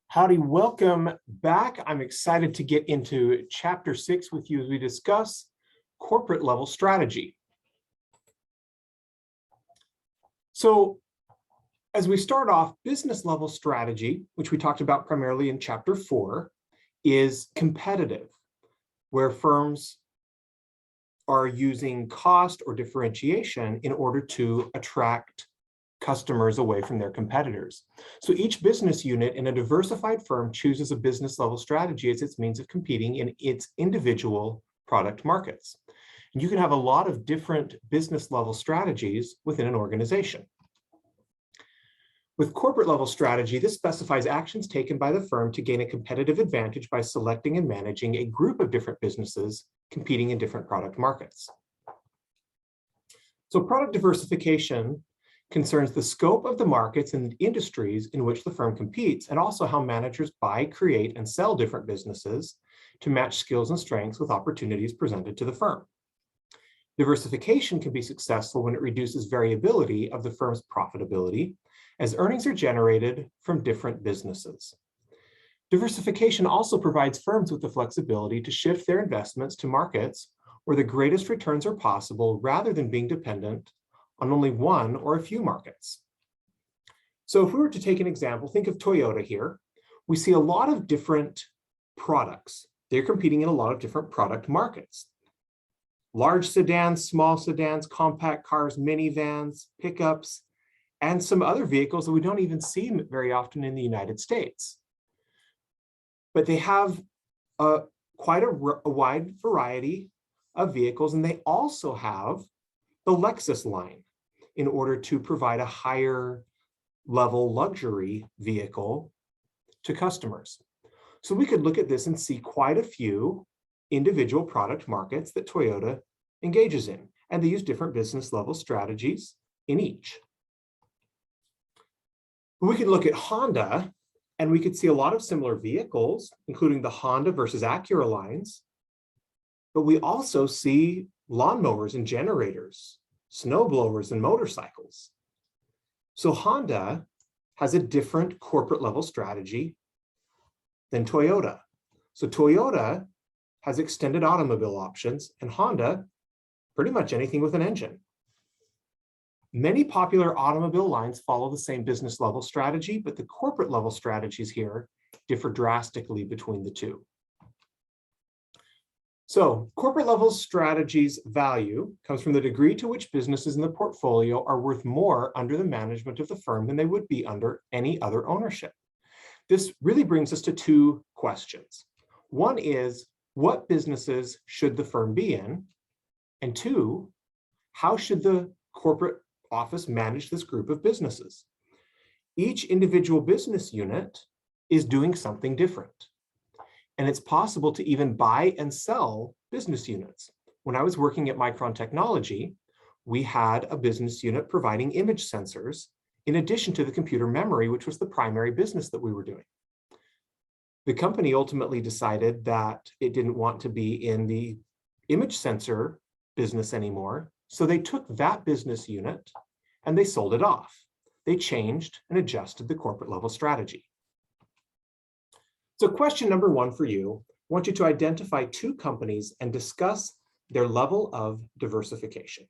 Howdy, welcome back. I'm excited to get into chapter 6 with you as we discuss corporate level strategy. So as we start off, business level strategy, which we talked about primarily in chapter 4, is competitive, where firms are using cost or differentiation in order to attract customers away from their competitors. So each business unit in a diversified firm chooses a business level strategy as its means of competing in its individual product markets. And you can have a lot of different business level strategies within an organization. With corporate level strategy, this specifies actions taken by the firm to gain a competitive advantage by selecting and managing a group of different businesses competing in different product markets. So product diversification concerns the scope of the markets and industries in which the firm competes, and also how managers buy, create, and sell different businesses to match skills and strengths with opportunities presented to the firm. Diversification can be successful when it reduces variability of the firm's profitability, as earnings are generated from different businesses. Diversification also provides firms with the flexibility to shift their investments to markets where the greatest returns are possible, rather than being dependent on only one or a few markets. So if we were to take an example, think of Toyota here. We see a lot of different products. They're competing in a lot of different product markets. Large sedans, small sedans, compact cars, minivans, pickups, and some other vehicles that we don't even see very often in the United States. But they have quite a wide variety of vehicles, and they also have the Lexus line in order to provide a higher level luxury vehicle to customers. So we could look at this and see quite a few individual product markets that Toyota engages in, and they use different business level strategies in each. We could look at Honda, and we could see a lot of similar vehicles, including the Honda versus Acura lines, but we also see lawnmowers and generators, snow blowers and motorcycles. So Honda has a different corporate level strategy than Toyota. So Toyota has extended automobile options, and Honda, pretty much anything with an engine. Many popular automobile lines follow the same business level strategy, but the corporate level strategies here differ drastically between the two. So corporate level strategies value comes from the degree to which businesses in the portfolio are worth more under the management of the firm than they would be under any other ownership. This really brings us to two questions. One is, what businesses should the firm be in? And two, how should the corporate office manage this group of businesses? Each individual business unit is doing something different. And it's possible to even buy and sell business units. When I was working at Micron Technology, we had a business unit providing image sensors in addition to the computer memory, which was the primary business that we were doing. The company ultimately decided that it didn't want to be in the image sensor business anymore, so they took that business unit and they sold it off. They changed and adjusted the corporate level strategy. So question number one for you, I want you to identify two companies and discuss their level of diversification.